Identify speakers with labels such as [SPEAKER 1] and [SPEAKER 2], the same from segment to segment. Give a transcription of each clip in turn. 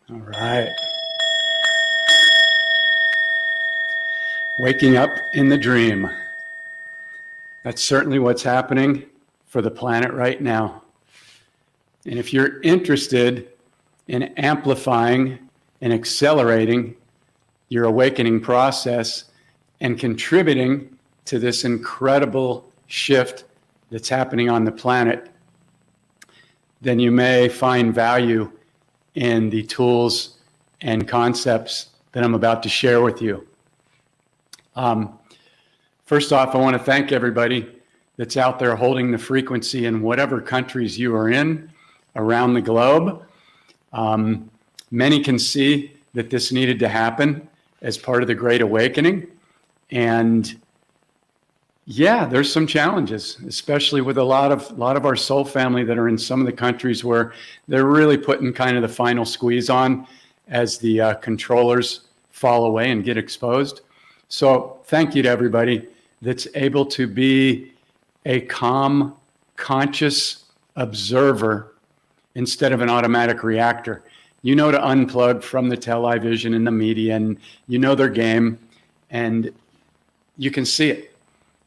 [SPEAKER 1] All right. Waking up in the dream. That's certainly what's happening for the planet right now. And if you're interested in amplifying and accelerating your awakening process and contributing to this incredible shift that's happening on the planet, then you may find value in the tools and concepts that I'm about to share with you. First off, I want to thank everybody that's out there holding the frequency in whatever countries you are in around the globe. Many can see that this needed to happen as part of the Great Awakening. And yeah, there's some challenges, especially with a lot of our soul family that are in some of the countries where they're really putting kind of the final squeeze on as the controllers fall away and get exposed. So thank you to everybody that's able to be a calm, conscious observer instead of an automatic reactor. You know to unplug from the television and the media, and you know their game, and you can see it.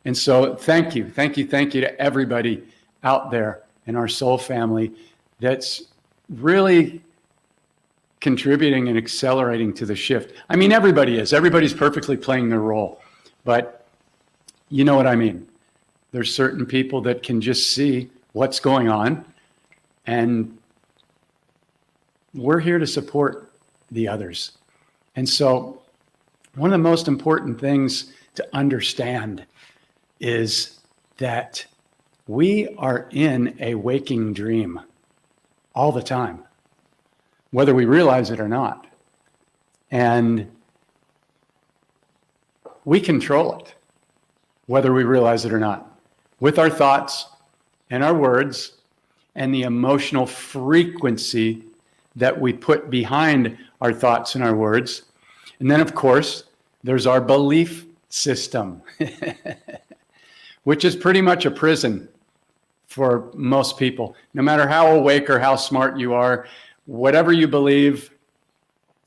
[SPEAKER 1] And so thank you to everybody out there in our soul family that's really contributing and accelerating to the shift. I mean, everybody's perfectly playing their role, but you know what I mean. There's certain people that can just see what's going on, and we're here to support the others. And so one of the most important things to understand is that we are in a waking dream all the time, whether we realize it or not. And we control it, whether we realize it or not, with our thoughts and our words and the emotional frequency that we put behind our thoughts and our words. And then, of course, there's our belief system, which is pretty much a prison for most people. No matter how awake or how smart you are, whatever you believe,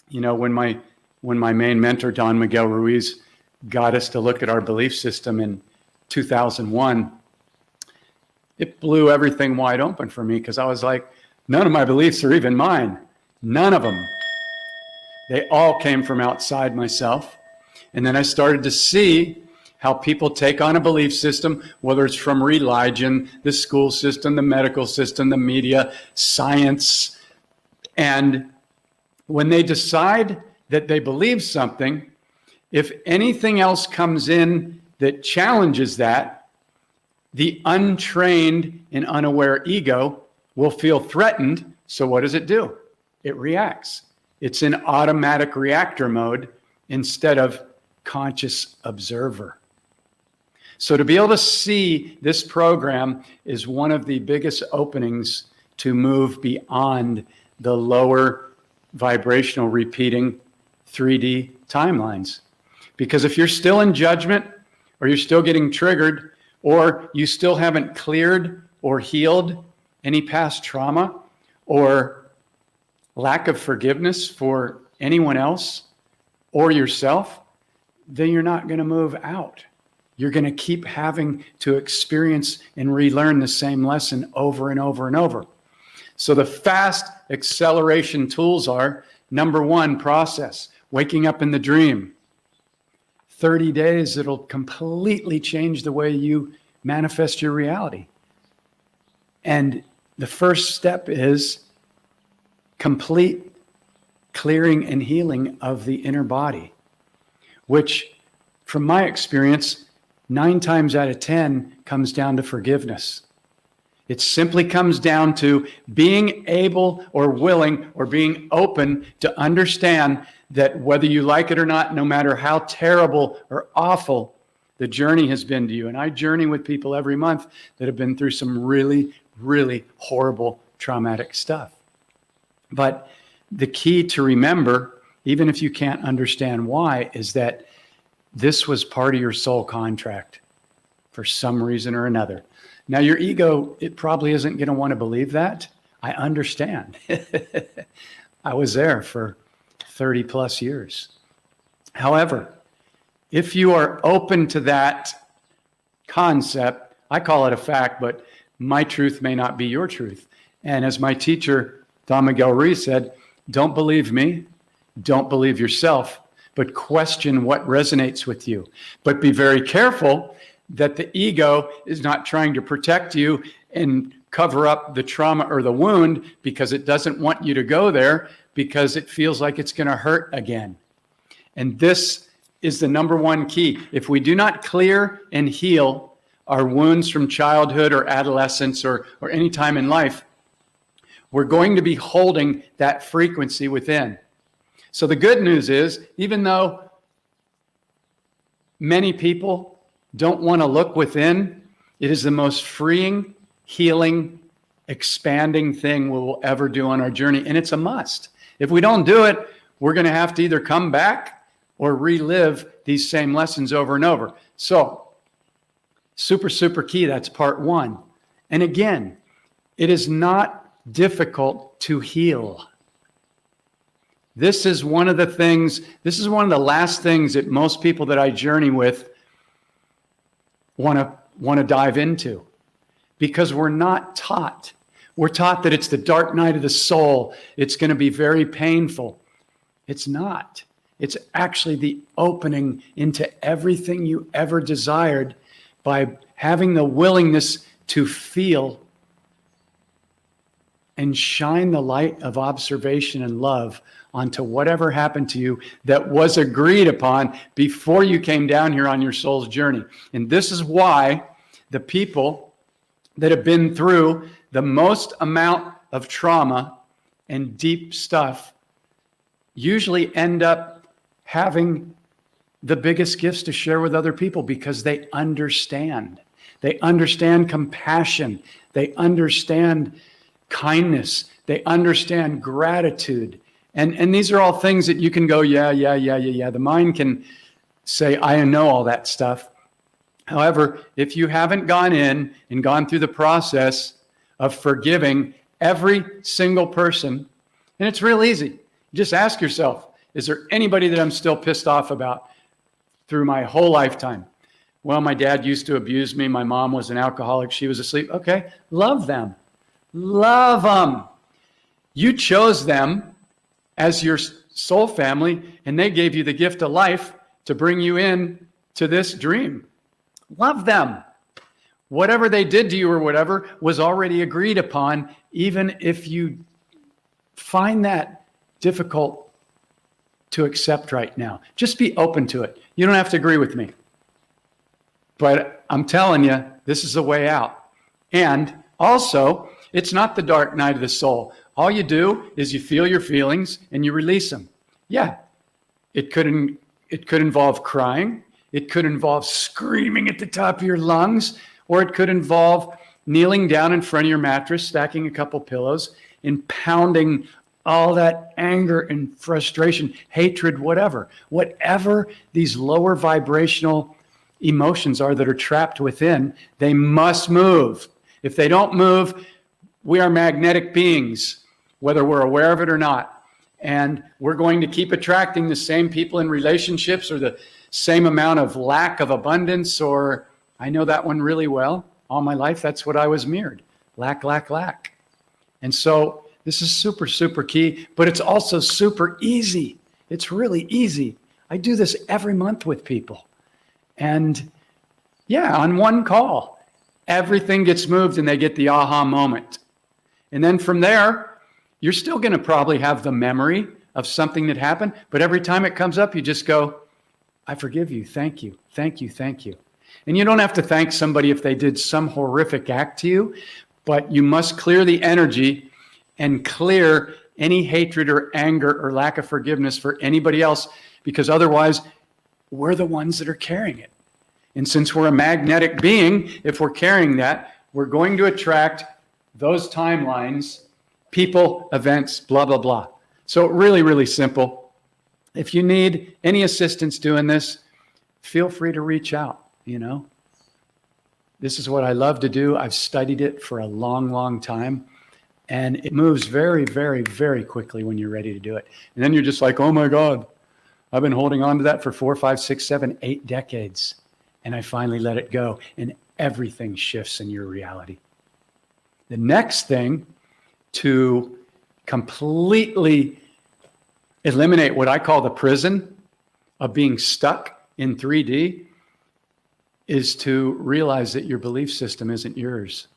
[SPEAKER 1] you know, when my main mentor, Don Miguel Ruiz, got us to look at our belief system in 2001, it blew everything wide open for me, because I was like, none of my beliefs are even mine. None of them. They all came from outside myself. And then I started to see how people take on a belief system, whether it's from religion, the school system, the medical system, the media, science. And when they decide that they believe something, if anything else comes in that challenges that, the untrained and unaware ego will feel threatened. So what does it do? It reacts. It's in automatic reactor mode instead of conscious observer. So to be able to see this program is one of the biggest openings to move beyond the lower vibrational repeating 3D timelines. Because if you're still in judgment, or you're still getting triggered, or you still haven't cleared or healed any past trauma or lack of forgiveness for anyone else or yourself, then you're not going to move out. You're going to keep having to experience and relearn the same lesson over and over and over. So the fast acceleration tools are, number one, process, waking up in the dream. 30 days, it'll completely change the way you manifest your reality. And the first step is complete clearing and healing of the inner body, which, from my experience, 9 times out of 10 comes down to forgiveness. It simply comes down to being able or willing or being open to understand that whether you like it or not, no matter how terrible or awful the journey has been to you. And I journey with people every month that have been through some really, really horrible, traumatic stuff. But the key to remember, even if you can't understand why, is that this was part of your soul contract for some reason or another. Now, your ego, it probably isn't going to want to believe that. I understand. I was there for 30 plus years. However, if you are open to that concept, I call it a fact, but my truth may not be your truth. And as my teacher, Don Miguel Ruiz, said, don't believe me, don't believe yourself, but question what resonates with you. But be very careful that the ego is not trying to protect you and cover up the trauma or the wound because it doesn't want you to go there because it feels like it's going to hurt again. And this is the number one key. If we do not clear and heal our wounds from childhood or adolescence or any time in life, we're going to be holding that frequency within. So the good news is, even though many people don't want to look within, it is the most freeing, healing, expanding thing we will ever do on our journey. And it's a must. If we don't do it, we're going to have to either come back or relive these same lessons over and over. So super, super key. That's part one. And again, it is not difficult to heal. This is one of the the last things that most people that I journey with want to dive into, because we're not taught. We're taught that it's the dark night of the soul. It's going to be very painful. It's not. It's actually the opening into everything you ever desired by having the willingness to feel and shine the light of observation and love onto whatever happened to you that was agreed upon before you came down here on your soul's journey. And this is why the people that have been through the most amount of trauma and deep stuff usually end up having the biggest gifts to share with other people, because they understand. They understand compassion. They understand kindness. They understand gratitude. And these are all things that you can go, yeah. The mind can say, I know all that stuff. However, if you haven't gone in and gone through the process of forgiving every single person, and it's real easy. Just ask yourself, is there anybody that I'm still pissed off about through my whole lifetime? Well, my dad used to abuse me. My mom was an alcoholic. She was asleep. Okay, love them. Love them. You chose them as your soul family, and they gave you the gift of life to bring you in to this dream. Love them. Whatever they did to you or whatever was already agreed upon, even if you find that difficult to accept right now. Just be open to it. You don't have to agree with me. But I'm telling you, this is the way out. And also, it's not the dark night of the soul. All you do is you feel your feelings and you release them. Yeah, it could involve crying. It could involve screaming at the top of your lungs, or it could involve kneeling down in front of your mattress, stacking a couple pillows, and pounding all that anger and frustration, hatred, whatever these lower vibrational emotions are that are trapped within, they must move. If they don't move, we are magnetic beings, whether we're aware of it or not. And we're going to keep attracting the same people in relationships, or the same amount of lack of abundance, or I know that one really well. All my life, that's what I was mirrored. Lack, lack, lack. And so this is super, super key, but it's also super easy. It's really easy. I do this every month with people. And yeah, on one call, everything gets moved and they get the aha moment. And then from there, you're still going to probably have the memory of something that happened, but every time it comes up, you just go, I forgive you. Thank you. Thank you. Thank you. And you don't have to thank somebody if they did some horrific act to you, but you must clear the energy and clear any hatred or anger or lack of forgiveness for anybody else, because otherwise we're the ones that are carrying it. And since we're a magnetic being, if we're carrying that, we're going to attract those timelines, people, events, blah, blah, blah. So really, really simple. If you need any assistance doing this, feel free to reach out. This is what I love to do. I've studied it for a long, long time. And it moves very, very, very quickly when you're ready to do it. And then you're just like, oh my God, I've been holding on to that for 4, 5, 6, 7, 8 decades. And I finally let it go. And everything shifts in your reality. The next thing to completely eliminate what I call the prison of being stuck in 3D is to realize that your belief system isn't yours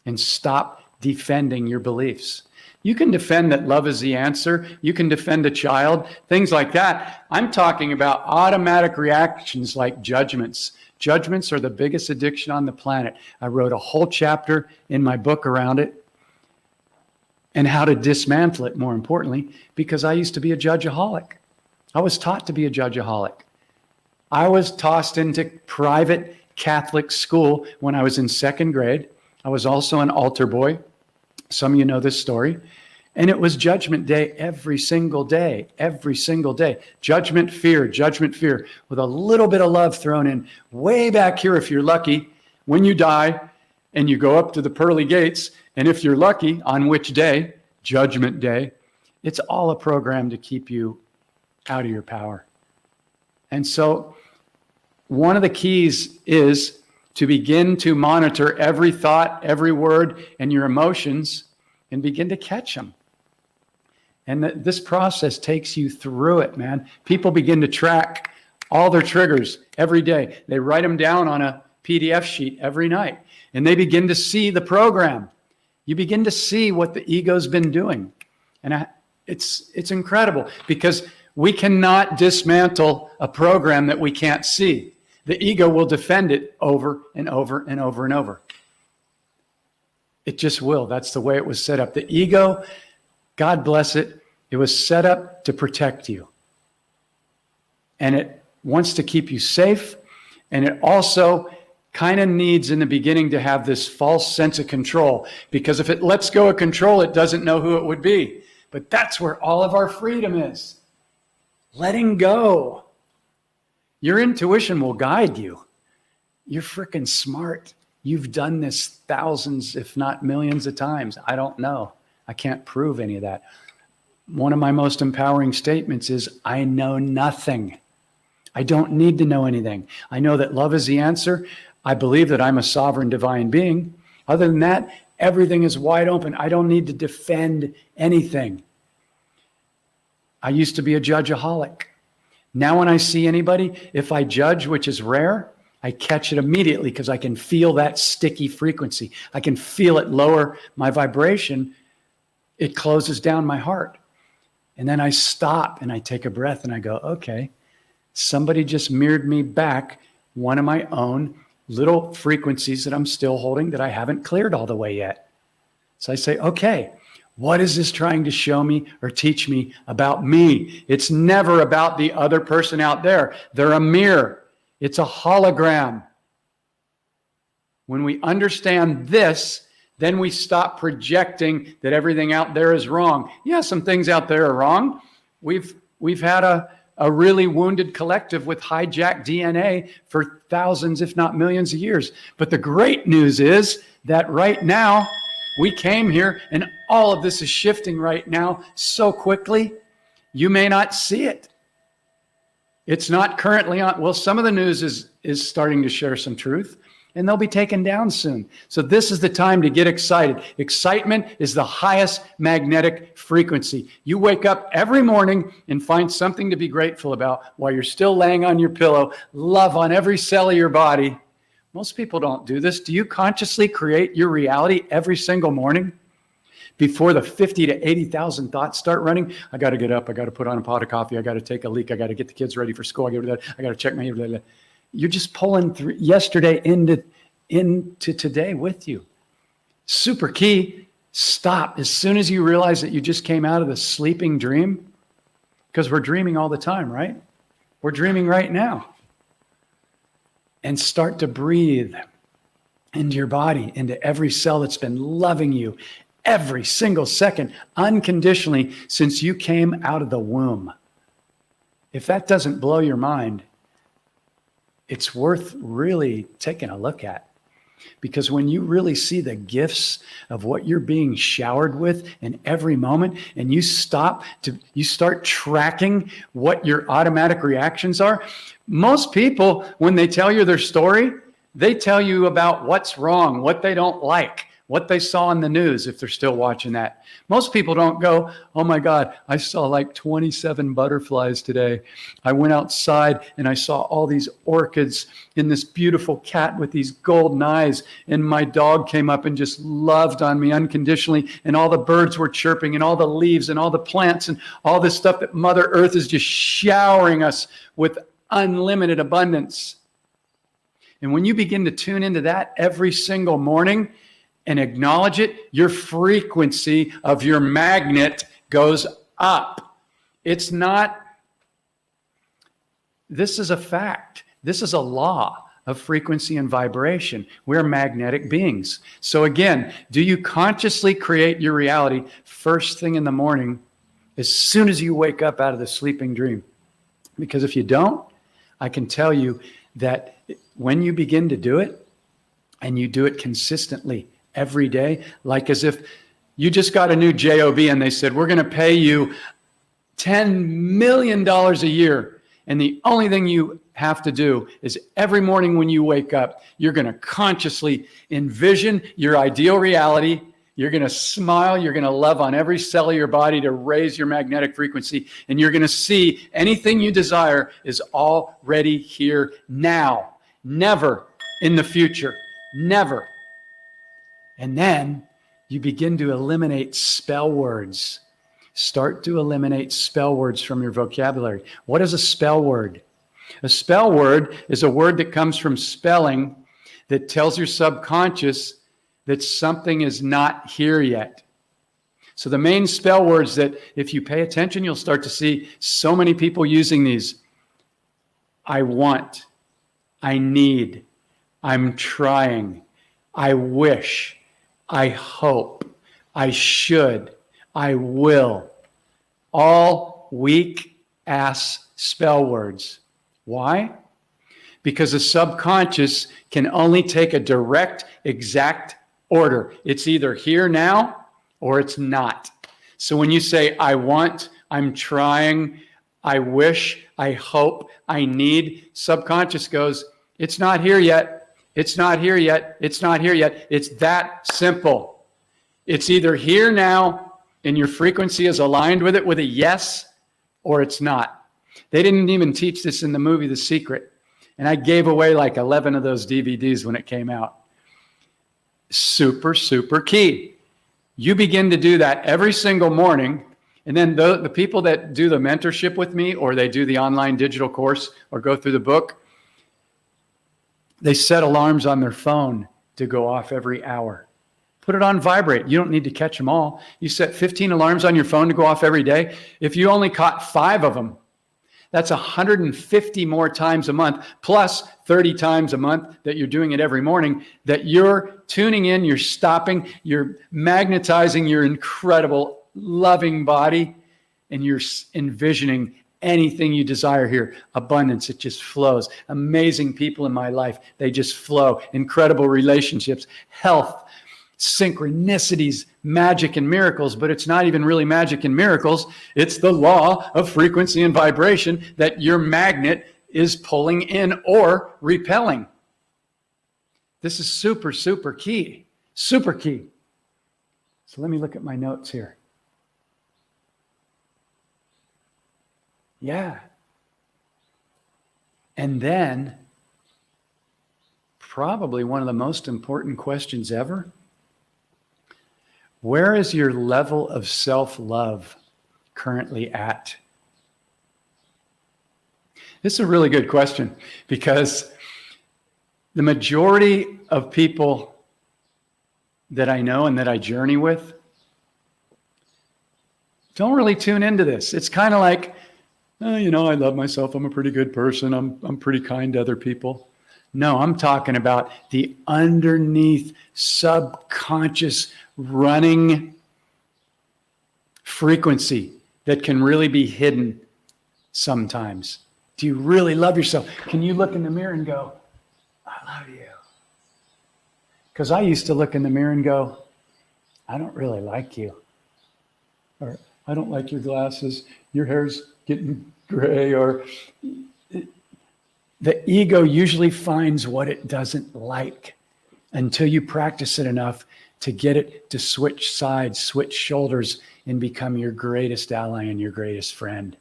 [SPEAKER 1] and stop defending your beliefs. You can defend that love is the answer. You can defend a child, things like that. I'm talking about automatic reactions like judgments. Judgments are the biggest addiction on the planet. I wrote a whole chapter in my book around it and how to dismantle it, more importantly, because I used to be a judgeaholic. I was taught to be a judgeaholic. I was tossed into private Catholic school when I was in 2nd grade. I was also an altar boy. Some of you know this story. And it was judgment day every single day, every single day. Judgment, fear, with a little bit of love thrown in way back here if you're lucky. When you die and you go up to the pearly gates, and if you're lucky, on which day? Judgment day. It's all a program to keep you out of your power. And so one of the keys is to begin to monitor every thought, every word, and your emotions, and begin to catch them. And this process takes you through it, man. People begin to track all their triggers every day. They write them down on a PDF sheet every night, and they begin to see the program. You begin to see what the ego's been doing. And it's incredible because we cannot dismantle a program that we can't see. The ego will defend it over and over and over and over. It just will. That's the way it was set up. The ego, God bless it, it was set up to protect you. And it wants to keep you safe. And it also kind of needs in the beginning to have this false sense of control. Because if it lets go of control, it doesn't know who it would be. But that's where all of our freedom is. Letting go. Your intuition will guide you. You're freaking smart. You've done this thousands, if not millions of times. I don't know. I can't prove any of that. One of my most empowering statements is, I know nothing. I don't need to know anything. I know that love is the answer. I believe that I'm a sovereign divine being. Other than that, everything is wide open. I don't need to defend anything. I used to be a judgeaholic. Now when I see anybody, if I judge, which is rare, I catch it immediately because I can feel that sticky frequency. I can feel it lower my vibration. It closes down my heart. And then I stop and I take a breath and I go, okay, somebody just mirrored me back one of my own little frequencies that I'm still holding that I haven't cleared all the way yet. So I say, okay, what is this trying to show me or teach me about me? It's never about the other person out there. They're a mirror. It's a hologram. When we understand this, then we stop projecting that everything out there is wrong. Yeah, some things out there are wrong. We've had a really wounded collective with hijacked DNA for thousands, if not millions of years. But the great news is that right now, we came here and all of this is shifting right now so quickly, you may not see it. It's not currently on. Well, some of the news is starting to share some truth, and they'll be taken down soon. So this is the time to get excited. Excitement is the highest magnetic frequency. You wake up every morning and find something to be grateful about while you're still laying on your pillow, love on every cell of your body. Most people don't do this. Do you consciously create your reality every single morning? Before the 50 to 80,000 thoughts start running, I got to get up. I got to put on a pot of coffee. I got to take a leak. I got to get the kids ready for school. I got to check my. You're just pulling through yesterday into today with you. Super key. Stop as soon as you realize that you just came out of the sleeping dream, because we're dreaming all the time, right? We're dreaming right now. And start to breathe into your body, into every cell that's been loving you every single second, unconditionally, since you came out of the womb. If that doesn't blow your mind, it's worth really taking a look at. Because when you really see the gifts of what you're being showered with in every moment, and you start tracking what your automatic reactions are. Most people, when they tell you their story, they tell you about what's wrong, what they don't like, what they saw in the news, if they're still watching that. Most people don't go, oh my God, I saw like 27 butterflies today. I went outside and I saw all these orchids and this beautiful cat with these golden eyes. And my dog came up and just loved on me unconditionally. And all the birds were chirping and all the leaves and all the plants and all this stuff that Mother Earth is just showering us with unlimited abundance. And when you begin to tune into that every single morning, and acknowledge it, your frequency of your magnet goes up. It's not, this is a fact. This is a law of frequency and vibration. We're magnetic beings. So again, do you consciously create your reality first thing in the morning, as soon as you wake up out of the sleeping dream? Because if you don't, I can tell you that when you begin to do it, and you do it consistently, every day, like as if you just got a new job and they said, we're going to pay you $10 million a year. And the only thing you have to do is every morning when you wake up, you're going to consciously envision your ideal reality. You're going to smile. You're going to love on every cell of your body to raise your magnetic frequency. And you're going to see anything you desire is already here now, never in the future, never. And then you begin to eliminate spell words. Start to eliminate spell words from your vocabulary. What is a spell word? A spell word is a word that comes from spelling that tells your subconscious that something is not here yet. So the main spell words that, if you pay attention, you'll start to see so many people using these. I want, I need, I'm trying, I wish, I hope, I should, I will. All weak ass spell words. Why? Because the subconscious can only take a direct, exact order. It's either here now or it's not. So when you say, I want, I'm trying, I wish, I hope, I need, subconscious goes, it's not here yet. It's not here yet. It's not here yet. It's that simple. It's either here now and your frequency is aligned with it with a yes, or it's not. They didn't even teach this in the movie The Secret. And I gave away like 11 of those DVDs when it came out. Super, super key. You begin to do that every single morning. And then the people that do the mentorship with me, or they do the online digital course or go through the book, they set alarms on their phone to go off every hour. Put it on vibrate. You don't need to catch them all. You set 15 alarms on your phone to go off every day. If you only caught 5 of them, that's 150 more times a month, plus 30 times a month that you're doing it every morning, that you're tuning in, you're stopping, you're magnetizing your incredible, loving body, and you're envisioning anything you desire here. Abundance, it just flows. Amazing people in my life, they just flow. Incredible relationships, health, synchronicities, magic and miracles. But it's not even really magic and miracles. It's the law of frequency and vibration that your magnet is pulling in or repelling. This is super, super key. Super key. So let me look at my notes here. Yeah. And then, probably one of the most important questions ever, where is your level of self-love currently at? This is a really good question, because the majority of people that I know and that I journey with don't really tune into this. It's kind of like, I love myself. I'm a pretty good person. I'm pretty kind to other people. No, I'm talking about the underneath subconscious running frequency that can really be hidden sometimes. Do you really love yourself? Can you look in the mirror and go, I love you? Because I used to look in the mirror and go, I don't really like you. Or I don't like your glasses. Your hair's getting gray. Or the ego usually finds what it doesn't like until you practice it enough to get it to switch sides, switch shoulders, and become your greatest ally and your greatest friend.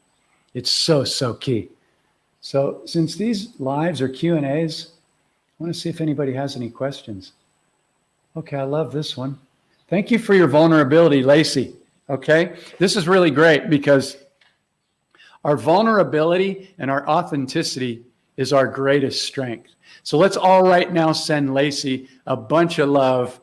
[SPEAKER 1] It's so, so key. So since these lives are Q&As, I want to see if anybody has any questions. Okay, I love this one. Thank you for your vulnerability, Lacey. Okay, this is really great because our vulnerability and our authenticity is our greatest strength. So let's all right now send Lacey a bunch of love,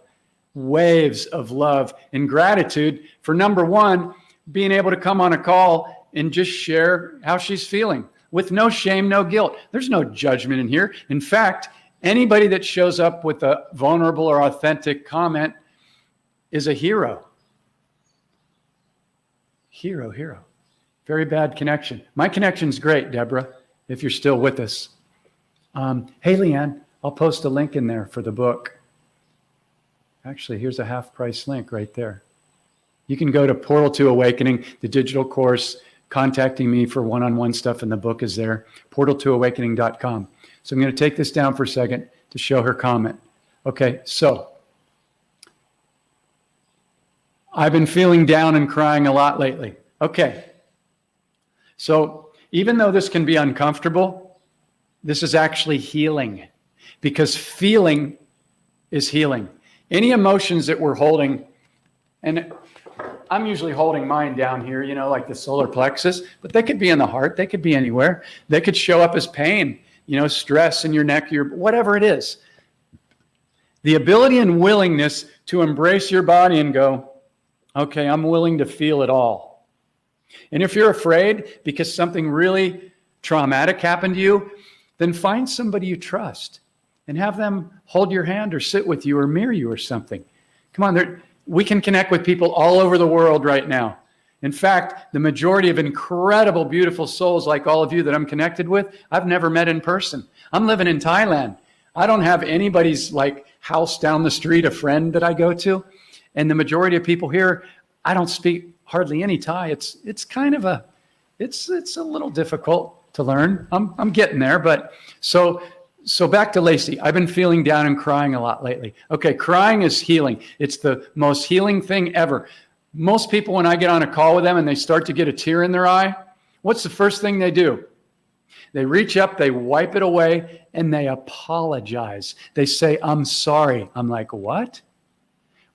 [SPEAKER 1] waves of love and gratitude for, number one, being able to come on a call and just share how she's feeling with no shame, no guilt. There's no judgment in here. In fact, anybody that shows up with a vulnerable or authentic comment is a hero. Hero. Very bad connection. My connection's great, Deborah, if you're still with us. Hey, Leanne, I'll post a link in there for the book. Actually, here's a half-price link right there. You can go to Portal to Awakening, the digital course, contacting me for one-on-one stuff, and the book is there, portaltoawakening.com. So I'm going to take this down for a second to show her comment. Okay, so I've been feeling down and crying a lot lately. Okay, so even though this can be uncomfortable, this is actually healing, because feeling is healing. Any emotions that we're holding, and I'm usually holding mine down here, you know, like the solar plexus, but they could be in the heart. They could be anywhere. They could show up as pain, you know, stress in your neck, whatever it is. The ability and willingness to embrace your body and go, okay, I'm willing to feel it all. And if you're afraid because something really traumatic happened to you, then find somebody you trust and have them hold your hand or sit with you or mirror you or something. Come on, we can connect with people all over the world right now. In fact, the majority of incredible, beautiful souls like all of you that I'm connected with, I've never met in person. I'm living in Thailand. I don't have anybody's like house down the street, a friend that I go to. And the majority of people here, I don't speak hardly any Thai. It's kind of it's a little difficult to learn. I'm getting there, but so back to Lacey. I've been feeling down and crying a lot lately. Okay, crying is healing. It's the most healing thing ever. Most people, when I get on a call with them and they start to get a tear in their eye, what's the first thing they do? They reach up, they wipe it away, and they apologize. They say, I'm sorry. I'm like, what?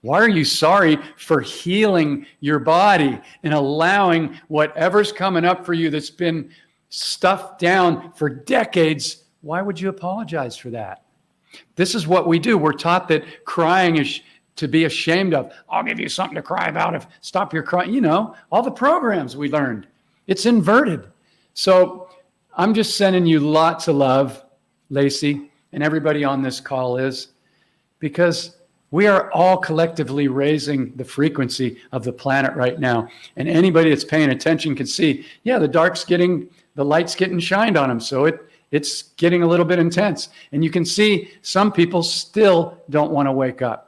[SPEAKER 1] Why are you sorry for healing your body and allowing whatever's coming up for you that's been stuffed down for decades? Why would you apologize for that? This is what we do. We're taught that crying is to be ashamed of. I'll give you something to cry about if stop your crying. You know, all the programs we learned. It's inverted. So I'm just sending you lots of love, Lacey, and everybody on this call is, because we are all collectively raising the frequency of the planet right now. And anybody that's paying attention can see, yeah, the light's getting shined on them. So it's getting a little bit intense. And you can see some people still don't want to wake up.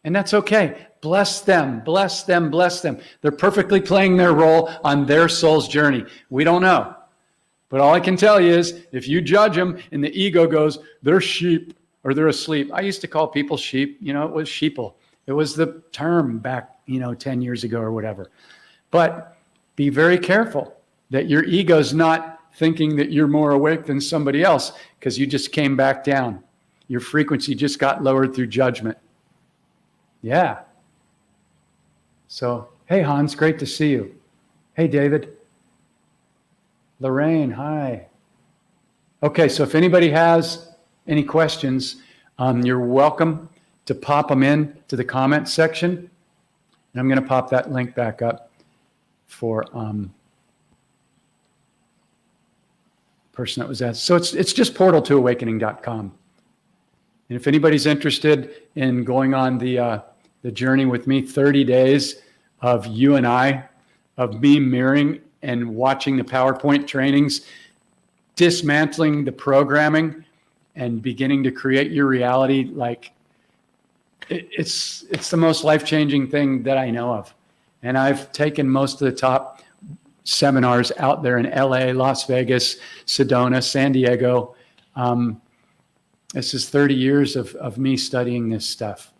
[SPEAKER 1] And that's okay. Bless them, bless them, bless them. They're perfectly playing their role on their soul's journey. We don't know. But all I can tell you is if you judge them and the ego goes, they're sheep or they're asleep. I used to call people sheep. You know, it was sheeple. It was the term back, 10 years ago or whatever. But be very careful that your ego's not thinking that you're more awake than somebody else because you just came back down. Your frequency just got lowered through judgment. Yeah. So, hey, Hans, great to see you. Hey, David. Lorraine, hi. Okay, so if anybody has any questions, you're welcome to pop them in to the comment section. And I'm going to pop that link back up for person that was asked. So it's just portaltoawakening.com. And if anybody's interested in going on the journey with me, 30 days of you and I, of me mirroring and watching the PowerPoint trainings, dismantling the programming, and beginning to create your reality, like it's the most life-changing thing that I know of. And I've taken most of the top seminars out there in LA, Las Vegas, Sedona, San Diego. This is 30 years of me studying this stuff.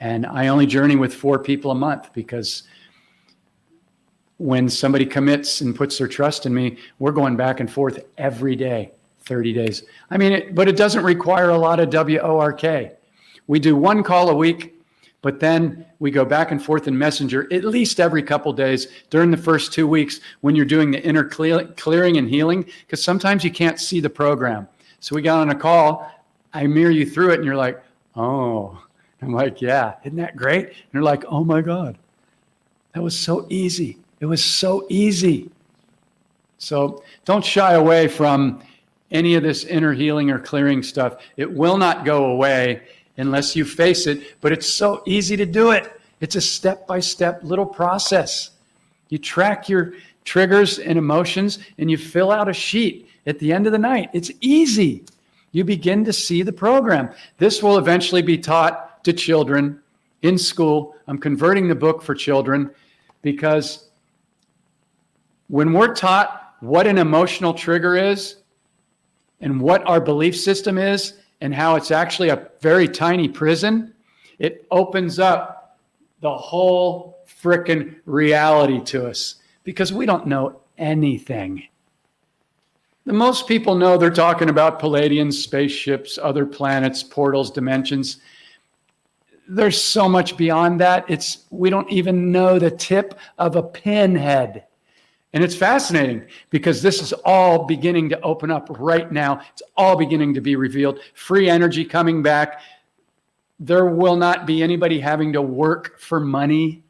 [SPEAKER 1] And I only journey with 4 people a month, because when somebody commits and puts their trust in me, we're going back and forth every day, 30 days. I mean, but it doesn't require a lot of WORK. We do 1 call a week, but then we go back and forth in Messenger at least every couple days during the first 2 weeks when you're doing the inner clearing and healing, because sometimes you can't see the program. So we got on a call, I mirror you through it, and you're like, oh. I'm like, yeah, isn't that great? And they're like, oh my God, that was so easy. It was so easy. So don't shy away from any of this inner healing or clearing stuff. It will not go away unless you face it, but it's so easy to do it. It's a step-by-step little process. You track your triggers and emotions, and you fill out a sheet at the end of the night. It's easy. You begin to see the program. This will eventually be taught to children in school. I'm converting the book for children, because when we're taught what an emotional trigger is and what our belief system is and how it's actually a very tiny prison, it opens up the whole frickin' reality to us, because we don't know anything. The most people know they're talking about Palladians, spaceships, other planets, portals, dimensions. There's so much beyond that. We don't even know the tip of a pinhead. And it's fascinating, because this is all beginning to open up right now. It's all beginning to be revealed. Free energy coming back. There will not be anybody having to work for money.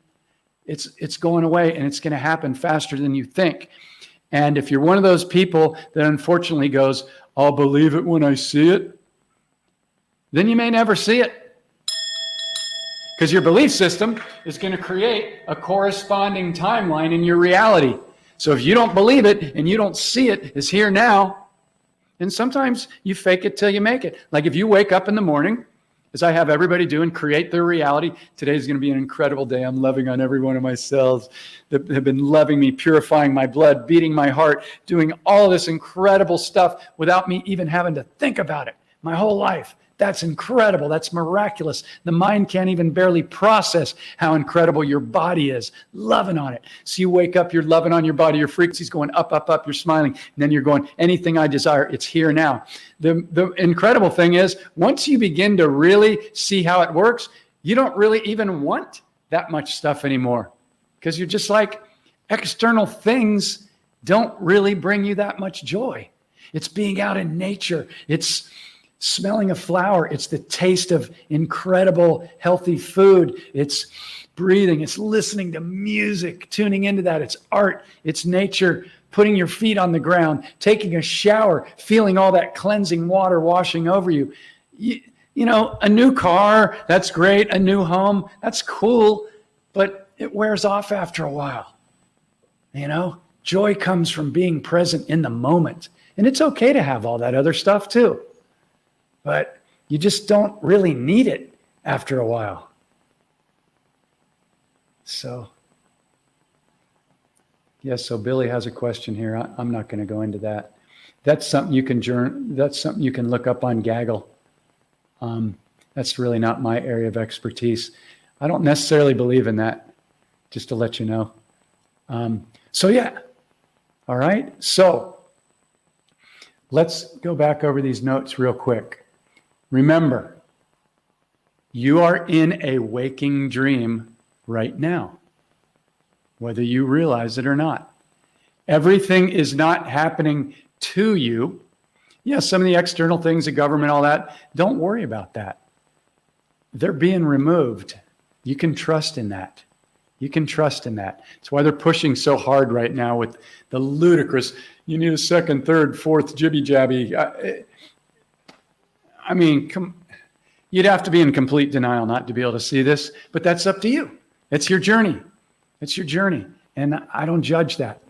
[SPEAKER 1] It's going away, and it's going to happen faster than you think. And if you're one of those people that unfortunately goes, I'll believe it when I see it, then you may never see it. Because your belief system is going to create a corresponding timeline in your reality. So if you don't believe it and you don't see it as here now, and sometimes you fake it till you make it. Like if you wake up in the morning, as I have everybody do, and create their reality. Today's going to be an incredible day. I'm loving on every one of my cells that have been loving me, purifying my blood, beating my heart, doing all this incredible stuff without me even having to think about it my whole life. That's incredible. That's miraculous. The mind can't even barely process how incredible your body is, loving on it. So you wake up, you're loving on your body, your frequency's going up, up, up, you're smiling. And then you're going, anything I desire, it's here now. The incredible thing is, once you begin to really see how it works, you don't really even want that much stuff anymore, because you're just like, external things don't really bring you that much joy. It's being out in nature. It's smelling a flower. It's the taste of incredible, healthy food. It's breathing. It's listening to music, tuning into that. It's art. It's nature, putting your feet on the ground, taking a shower, feeling all that cleansing water washing over you. You know, a new car, that's great. A new home, that's cool, but it wears off after a while. You know, joy comes from being present in the moment. And it's okay to have all that other stuff too. But you just don't really need it after a while. So, yes, so Billy has a question here. I'm not going to go into that. That's something you can that's something you can look up on Gaggle. That's really not my area of expertise. I don't necessarily believe in that, just to let you know. So yeah, all right. So let's go back over these notes real quick. Remember, you are in a waking dream right now, whether you realize it or not. Everything is not happening to you. Yes, some of the external things, the government, all that, don't worry about that. They're being removed. You can trust in that. You can trust in that. It's why they're pushing so hard right now with the ludicrous, you need a second, third, fourth jibby-jabby. I mean, you'd have to be in complete denial not to be able to see this, but that's up to you. It's your journey. It's your journey. And I don't judge that.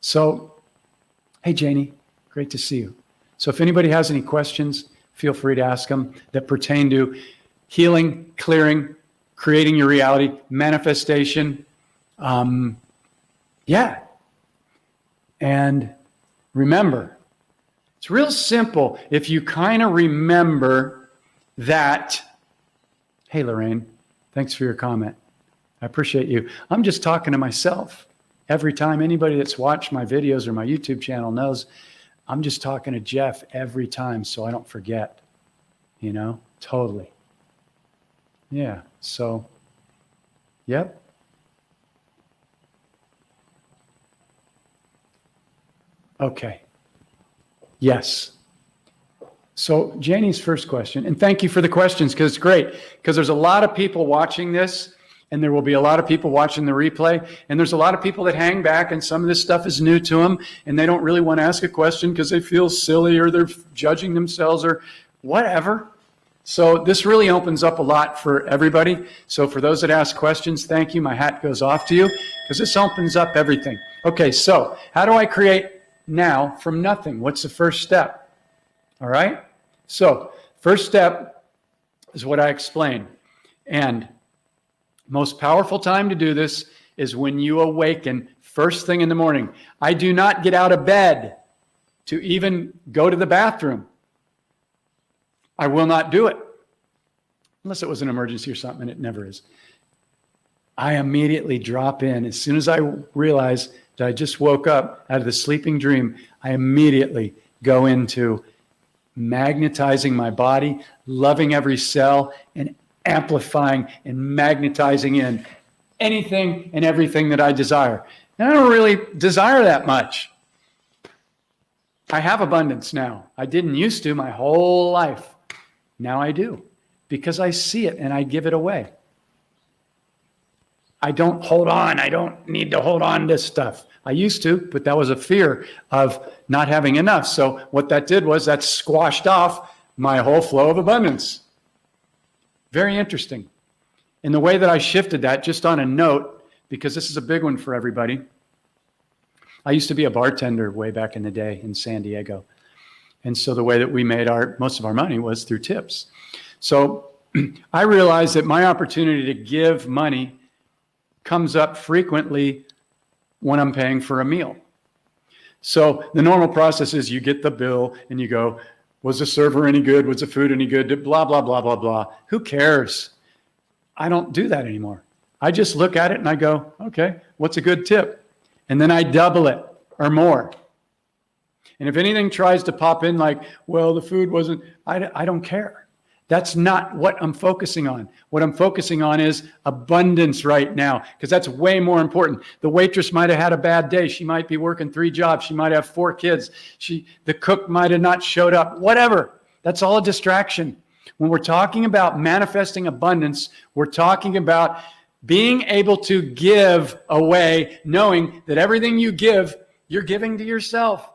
[SPEAKER 1] So, hey, Janie, great to see you. So if anybody has any questions, feel free to ask them, that pertain to healing, clearing, creating your reality, manifestation. Yeah. And remember, it's real simple if you kind of remember that. Hey, Lorraine, thanks for your comment. I appreciate you. I'm just talking to myself. Every time, anybody that's watched my videos or my YouTube channel knows I'm just talking to Jeff every time so I don't forget, totally. Yeah, so, yep. Okay. Yes. So Janie's first question, and thank you for the questions because it's great, because there's a lot of people watching this, and there will be a lot of people watching the replay, and there's a lot of people that hang back, and some of this stuff is new to them, and they don't really want to ask a question because they feel silly or they're judging themselves or whatever. So this really opens up a lot for everybody. So for those that ask questions, thank you. My hat goes off to you because this opens up everything. Okay, so how do I create now from nothing? What's the first step? All right. So first step is what I explained. And most powerful time to do this is when you awaken first thing in the morning. I do not get out of bed to even go to the bathroom. I will not do it unless it was an emergency or something, and it never is. I immediately drop in. As soon as I realize that I just woke up out of the sleeping dream, I immediately go into magnetizing my body, loving every cell, and amplifying and magnetizing in anything and everything that I desire. And I don't really desire that much. I have abundance now. I didn't used to my whole life. Now I do, because I see it and I give it away. I don't hold on. I don't need to hold on to stuff. I used to, but that was a fear of not having enough. So what that did was that squashed off my whole flow of abundance. Very interesting. And the way that I shifted that, just on a note, because this is a big one for everybody. I used to be a bartender way back in the day in San Diego. And so the way that we made most of our money was through tips. So I realized that my opportunity to give money comes up frequently when I'm paying for a meal. So the normal process is you get the bill and you go, was the server any good? Was the food any good? Blah, blah, blah, blah, blah. Who cares? I don't do that anymore. I just look at it and I go, okay, what's a good tip? And then I double it or more. And if anything tries to pop in like, well, the food wasn't, I don't care. That's not what I'm focusing on. What I'm focusing on is abundance right now, because that's way more important. The waitress might have had a bad day. She might be working 3 jobs. She might have 4 kids. The cook might have not showed up, whatever. That's all a distraction. When we're talking about manifesting abundance, we're talking about being able to give away, knowing that everything you give, you're giving to yourself.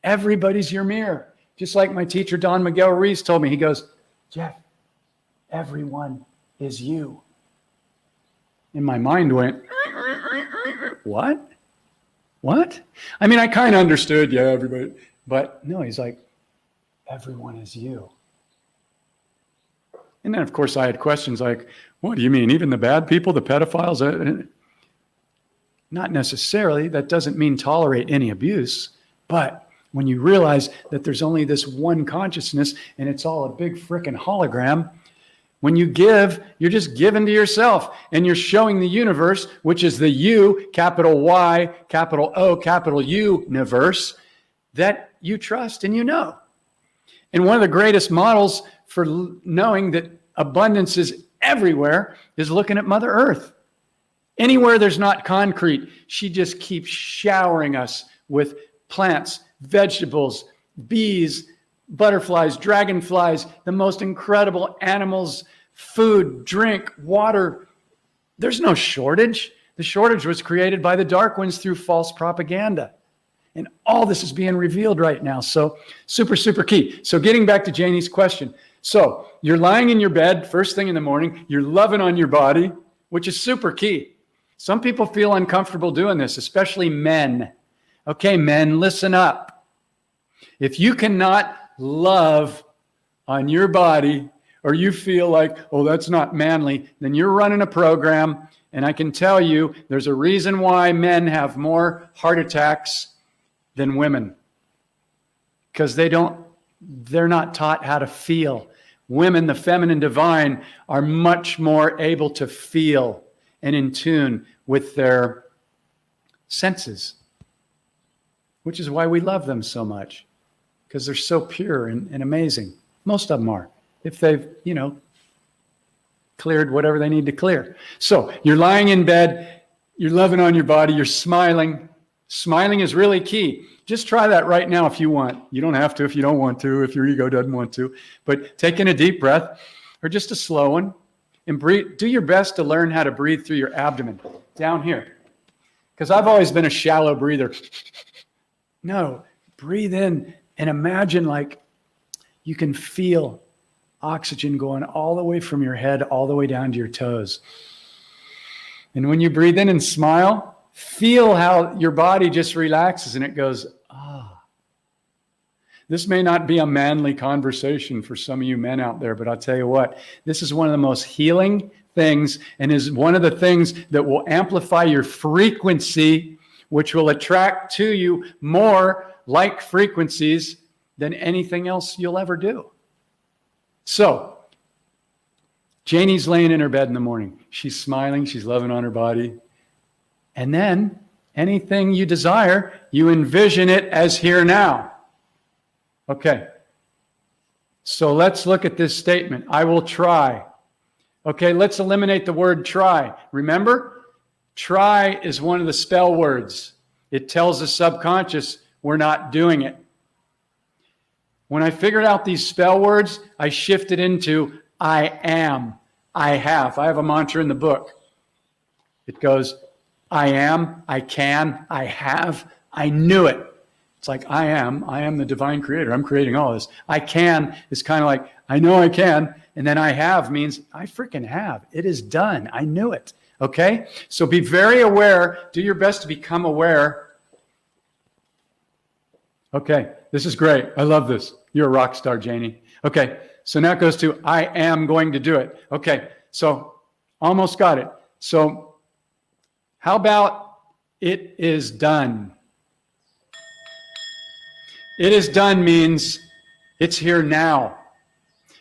[SPEAKER 1] Everybody's your mirror. Just like my teacher, Don Miguel Ruiz, told me, he goes, Jeff, everyone is you. And my mind went, what? What? I mean, I kind of understood, yeah, everybody. But no, he's like, everyone is you. And then, of course, I had questions like, what do you mean? Even the bad people, the pedophiles? Not necessarily. That doesn't mean tolerate any abuse. But when you realize that there's only this one consciousness and it's all a big frickin' hologram, when you give, you're just giving to yourself and you're showing the universe, which is the you, capital Y, capital O, capital U universe, that you trust and you know. And one of the greatest models for knowing that abundance is everywhere is looking at Mother Earth. Anywhere there's not concrete, she just keeps showering us with plants, vegetables, bees, butterflies, dragonflies, the most incredible animals, food, drink, water. There's no shortage. The shortage was created by the dark ones through false propaganda. And all this is being revealed right now. So super, super key. So getting back to Janie's question. So you're lying in your bed first thing in the morning. You're loving on your body, which is super key. Some people feel uncomfortable doing this, especially men. Okay, men, listen up. If you cannot love on your body, or you feel like, oh, that's not manly, then you're running a program. And I can tell you, there's a reason why men have more heart attacks than women. Because they're not taught how to feel. Women, the feminine divine, are much more able to feel and in tune with their senses, which is why we love them so much, because they're so pure and amazing. Most of them are, if they've, cleared whatever they need to clear. So you're lying in bed, you're loving on your body, you're smiling. Smiling is really key. Just try that right now if you want. You don't have to if you don't want to, if your ego doesn't want to. But take in a deep breath, or just a slow one, and breathe. Do your best to learn how to breathe through your abdomen, down here. Because I've always been a shallow breather. No, breathe in and imagine like you can feel oxygen going all the way from your head all the way down to your toes. And when you breathe in and smile, feel how your body just relaxes and it goes, ah. This may not be a manly conversation for some of you men out there, but I'll tell you what, this is one of the most healing things and is one of the things that will amplify your frequency, which will attract to you more like frequencies than anything else you'll ever do. So, Janie's laying in her bed in the morning. She's smiling. She's loving on her body. And then anything you desire, you envision it as here now. Okay. So let's look at this statement. I will try. Okay, let's eliminate the word try. Remember, try is one of the spell words. It tells the subconscious we're not doing it. When I figured out these spell words, I shifted into I am, I have. I have a mantra in the book. It goes, I am, I can, I have, I knew it. It's like I am the divine creator. I'm creating all this. I can is kind of like, I know I can. And then I have means I freaking have. It is done. I knew it. Okay? So be very aware. Do your best to become aware. Okay, this is great. I love this. You're a rock star, Janie. Okay, so now it goes to I am going to do it. Okay, so almost got it. So how about it is done? It is done means it's here now.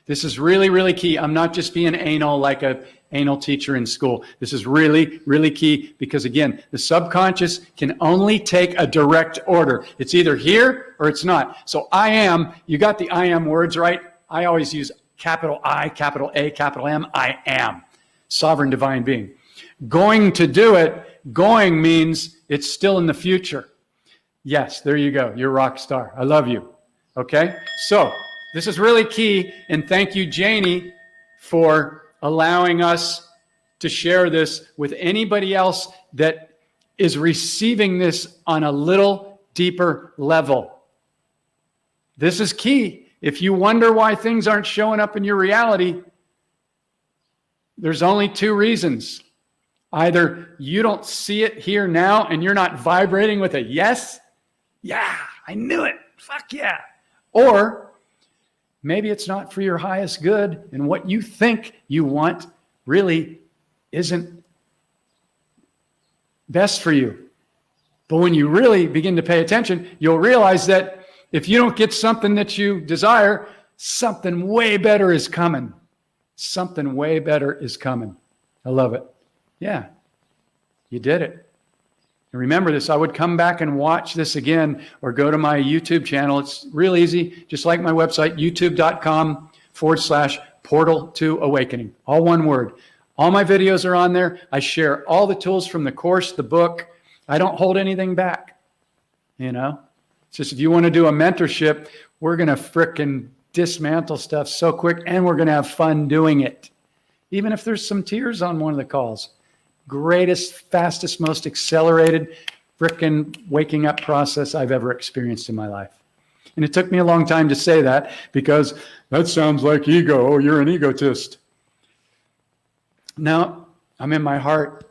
[SPEAKER 1] This is really, really key. I'm not just being anal like a anal teacher in school. This is really, really key because, again, the subconscious can only take a direct order. It's either here or it's not. So I am, you got the I am words right. I always use capital I, capital A, capital M. I am. Sovereign divine being. Going to do it, going means it's still in the future. Yes, there you go. You're a rock star. I love you. Okay? So this is really key. And thank you, Janie, for allowing us to share this with anybody else that is receiving this on a little deeper level. This is key. If you wonder why things aren't showing up in your reality, there's only two reasons. Either you don't see it here now and you're not vibrating with a yes. Yeah, I knew it. Fuck yeah. Or maybe it's not for your highest good, and what you think you want really isn't best for you. But when you really begin to pay attention, you'll realize that if you don't get something that you desire, something way better is coming. Something way better is coming. I love it. Yeah, you did it. And remember this, I would come back and watch this again or go to my YouTube channel. It's real easy, just like my website, youtube.com/portal to awakening. All one word. All my videos are on there. I share all the tools from the course, the book. I don't hold anything back. It's just if you want to do a mentorship, we're going to frickin' dismantle stuff so quick and we're going to have fun doing it. Even if there's some tears on one of the calls. Greatest, fastest, most accelerated frickin' waking up process I've ever experienced in my life. And it took me a long time to say that because that sounds like ego. Oh, you're an egotist. No, I'm in my heart.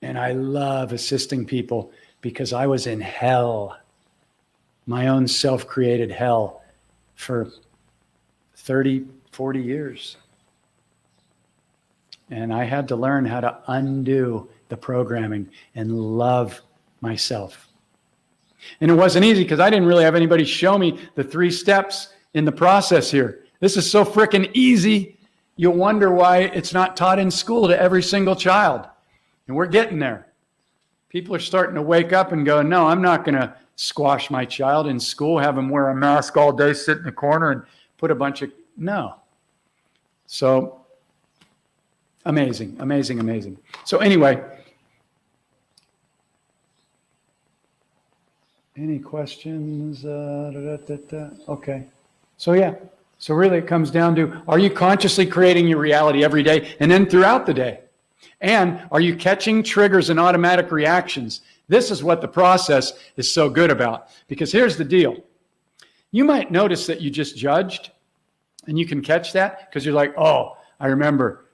[SPEAKER 1] And I love assisting people because I was in hell, my own self-created hell for 30, 40 years. And I had to learn how to undo the programming and love myself. And it wasn't easy because I didn't really have anybody show me the 3 steps in the process here. This is so freaking easy. You'll wonder why it's not taught in school to every single child. And we're getting there. People are starting to wake up and go, no, I'm not going to squash my child in school, have him wear a mask all day, sit in the corner and put a bunch of, no. So amazing, amazing, amazing. So anyway, any questions? Okay. So yeah. So really it comes down to, are you consciously creating your reality every day and then throughout the day? And are you catching triggers and automatic reactions? This is what the process is so good about. Because here's the deal. You might notice that you just judged, and you can catch that because you're like, oh, I remember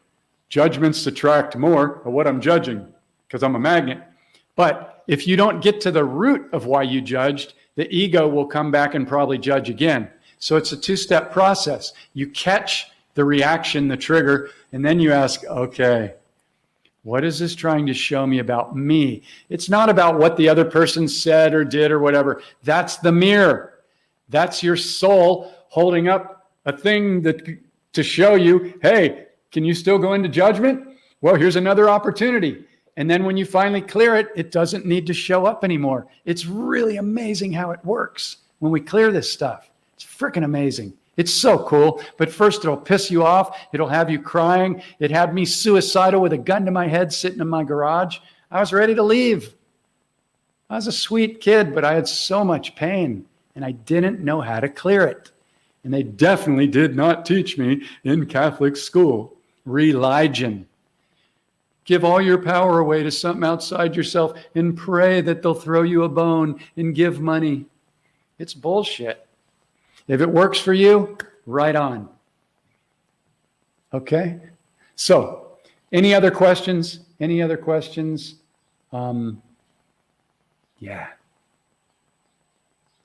[SPEAKER 1] judgments attract more of what I'm judging because I'm a magnet. But if you don't get to the root of why you judged, the ego will come back and probably judge again. So it's a 2-step process. You catch the reaction, the trigger, and then you ask, okay, what is this trying to show me about me? It's not about what the other person said or did or whatever. That's the mirror. That's your soul holding up a thing to show you, hey, can you still go into judgment? Well, here's another opportunity. And then when you finally clear it, it doesn't need to show up anymore. It's really amazing how it works when we clear this stuff. It's freaking amazing. It's so cool. But first, it'll piss you off. It'll have you crying. It had me suicidal with a gun to my head sitting in my garage. I was ready to leave. I was a sweet kid, but I had so much pain, and I didn't know how to clear it. And they definitely did not teach me in Catholic school. Religion. Give all your power away to something outside yourself and pray that they'll throw you a bone and give money. It's bullshit. If it works for you, right on. Okay? So, any other questions? Any other questions? Yeah.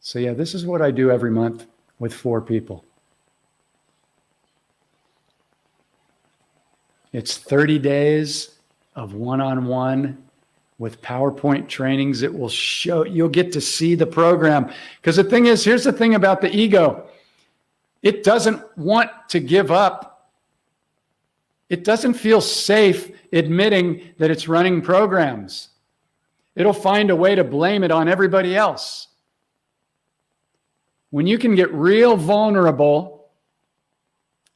[SPEAKER 1] So yeah, this is what I do every month with 4 people. It's 30 days of one-on-one with PowerPoint trainings. It will show, you'll get to see the program. Because the thing is, here's the thing about the ego. It doesn't want to give up. It doesn't feel safe admitting that it's running programs. It'll find a way to blame it on everybody else. When you can get real vulnerable,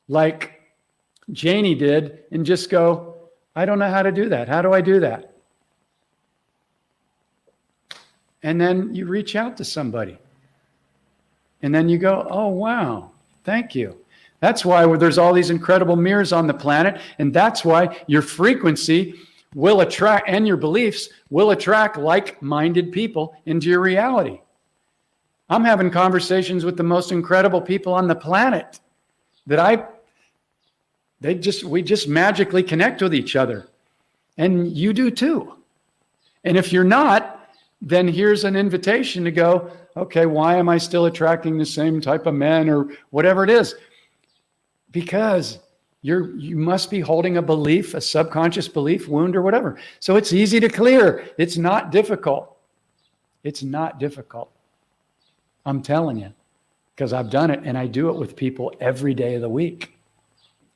[SPEAKER 1] like Janie did, and just go, I don't know how to do that. How do I do that? And then you reach out to somebody. And then you go, oh, wow, thank you. That's why there's all these incredible mirrors on the planet. And that's why your frequency will attract, and your beliefs will attract like-minded people into your reality. I'm having conversations with the most incredible people on the planet that we just magically connect with each other. And you do too. And if you're not, then here's an invitation to go, okay, why am I still attracting the same type of men or whatever it is? Because you must be holding a belief, a subconscious belief, wound or whatever. So it's easy to clear. It's not difficult. It's not difficult. I'm telling you, because I've done it and I do it with people every day of the week.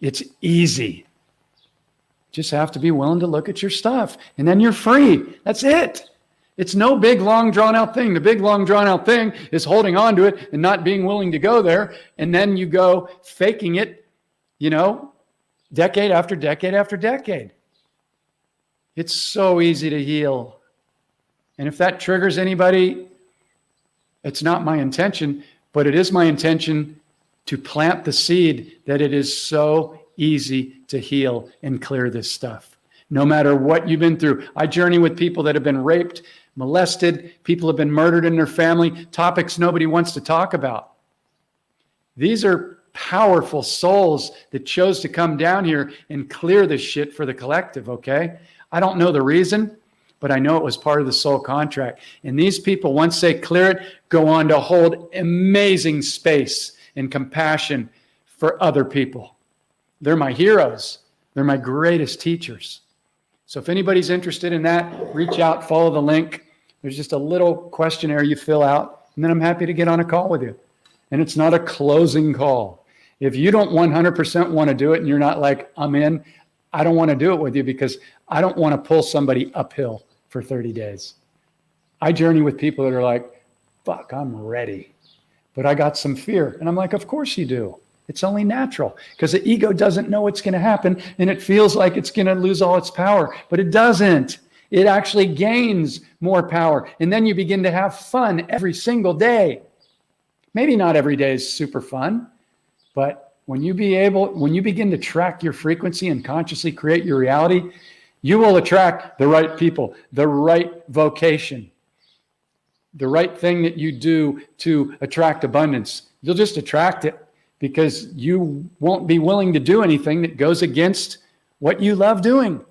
[SPEAKER 1] It's easy. Just have to be willing to look at your stuff and then you're free. That's it. It's no big, long, drawn-out thing. The big, long, drawn-out thing is holding on to it and not being willing to go there. And then you go faking it, decade after decade after decade. It's so easy to heal. And if that triggers anybody, it's not my intention, but it is my intention to plant the seed that it is so easy to heal and clear this stuff. No matter what you've been through. I journey with people that have been raped, molested, people have been murdered in their family, topics nobody wants to talk about. These are powerful souls that chose to come down here and clear this shit for the collective, okay? I don't know the reason, but I know it was part of the soul contract. And these people, once they clear it, go on to hold amazing space and compassion for other people. They're my heroes. They're my greatest teachers. So if anybody's interested in that, reach out, follow the link. There's just a little questionnaire you fill out, and then I'm happy to get on a call with you. And it's not a closing call. If you don't 100% want to do it and you're not like, I'm in, I don't want to do it with you because I don't want to pull somebody uphill for 30 days. I journey with people that are like, fuck, I'm ready. But I got some fear. And I'm like, of course you do. It's only natural because the ego doesn't know what's going to happen and it feels like it's going to lose all its power, but it doesn't. It actually gains more power. And then you begin to have fun every single day. Maybe not every day is super fun, but when you begin to track your frequency and consciously create your reality, you will attract the right people, the right vocation, the right thing that you do to attract abundance. You'll just attract it because you won't be willing to do anything that goes against what you love doing.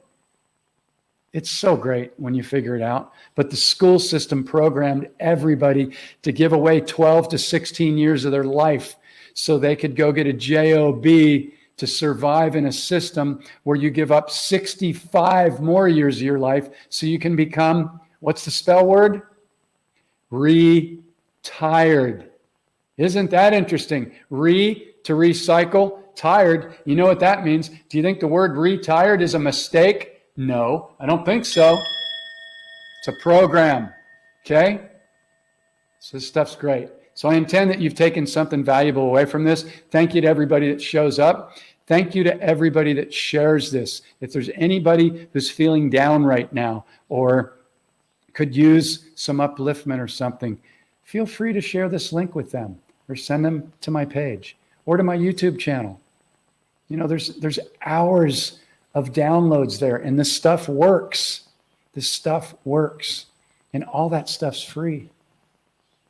[SPEAKER 1] It's so great when you figure it out. But the school system programmed everybody to give away 12 to 16 years of their life so they could go get a job to survive in a system where you give up 65 more years of your life so you can become, what's the spell word? Retired. Isn't that interesting? To recycle, tired. You know what that means? Do you think the word retired is a mistake? No, I don't think so. It's a program. Okay? So this stuff's great. So I intend that you've taken something valuable away from this. Thank you to everybody that shows up. Thank you to everybody that shares this. If there's anybody who's feeling down right now or could use some upliftment or something, feel free to share this link with them or send them to my page or to my YouTube channel. You know, there's hours of downloads there, and this stuff works. This stuff works, and all that stuff's free,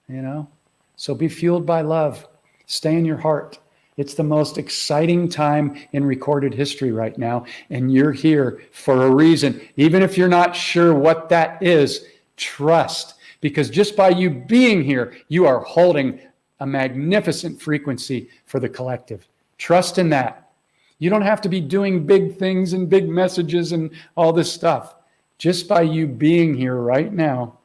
[SPEAKER 1] you know? So be fueled by love. Stay in your heart. It's the most exciting time in recorded history right now, and you're here for a reason. Even if you're not sure what that is, trust, because just by you being here, you are holding a magnificent frequency for the collective. Trust in that. You don't have to be doing big things and big messages and all this stuff. Just by you being here right now,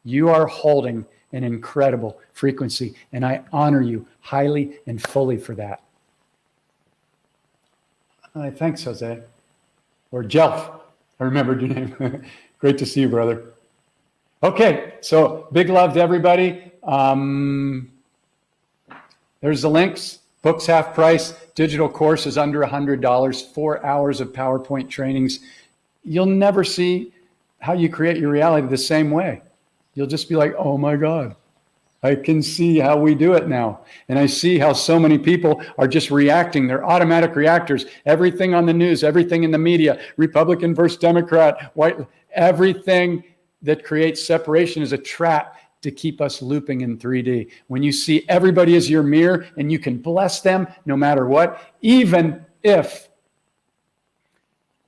[SPEAKER 1] you are holding an incredible frequency, and I honor you highly and fully for that. Thanks, Jose. Or Jelf. I remembered your name. Great to see you, brother. Okay, so big love to everybody. There's the links. Books half price. Digital course is under $100. 4 hours of PowerPoint trainings. You'll never see how you create your reality the same way. You'll just be like, oh my God, I can see how we do it now. And I see how so many people are just reacting. They're automatic reactors. Everything on the news, everything in the media, Republican versus Democrat, white, everything that creates separation is a trap to keep us looping in 3D. When you see everybody as your mirror and you can bless them no matter what, even if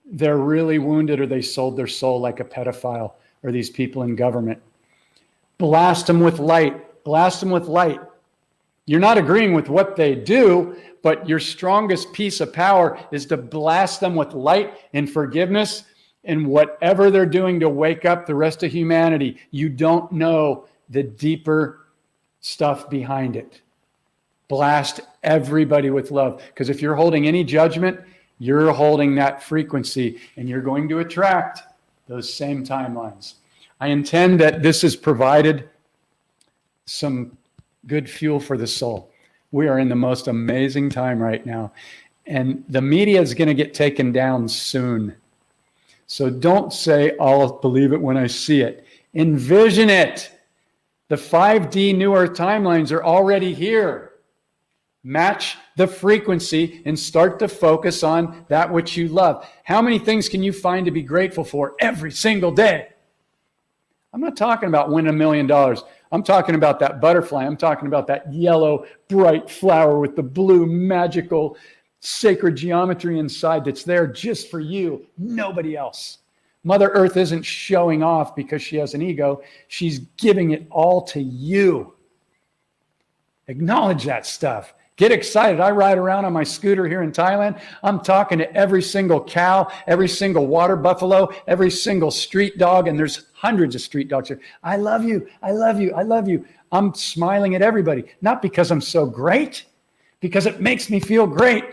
[SPEAKER 1] they're really wounded or they sold their soul like a pedophile or these people in government. Blast them with light. Blast them with light. You're not agreeing with what they do, but your strongest piece of power is to blast them with light and forgiveness and whatever they're doing to wake up the rest of humanity. You don't know the deeper stuff behind it. Blast everybody with love. Because if you're holding any judgment, you're holding that frequency and you're going to attract those same timelines. I intend that this has provided some good fuel for the soul. We are in the most amazing time right now. And the media is going to get taken down soon. So don't say, I'll believe it when I see it. Envision it. The 5D New Earth timelines are already here. Match the frequency and start to focus on that which you love. How many things can you find to be grateful for every single day? I'm not talking about winning $1 million. I'm talking about that butterfly. I'm talking about that yellow, bright flower with the blue, magical, sacred geometry inside that's there just for you, nobody else. Mother Earth isn't showing off because she has an ego. She's giving it all to you. Acknowledge that stuff. Get excited. I ride around on my scooter here in Thailand. I'm talking to every single cow, every single water buffalo, every single street dog, and there's hundreds of street dogs here. I love you. I love you. I love you. I'm smiling at everybody, not because I'm so great, because it makes me feel great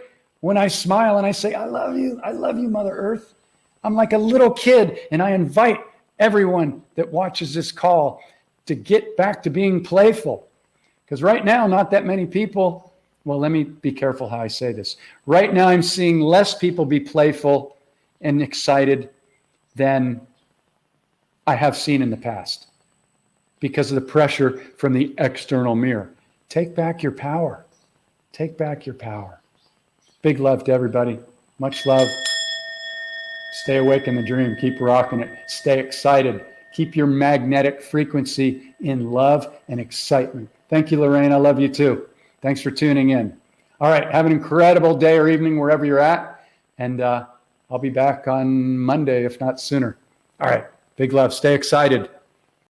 [SPEAKER 1] when I smile and I say, I love you, Mother Earth. I'm like a little kid, and I invite everyone that watches this call to get back to being playful. Because right now, not that many people, well, let me be careful how I say this. Right now, I'm seeing less people be playful and excited than I have seen in the past because of the pressure from the external mirror. Take back your power. Take back your power. Big love to everybody. Much love. Stay awake in the dream. Keep rocking it. Stay excited. Keep your magnetic frequency in love and excitement. Thank you, Lorraine. I love you too. Thanks for tuning in. All right. Have an incredible day or evening wherever you're at. And I'll be back on Monday, if not sooner. All right. Big love. Stay excited.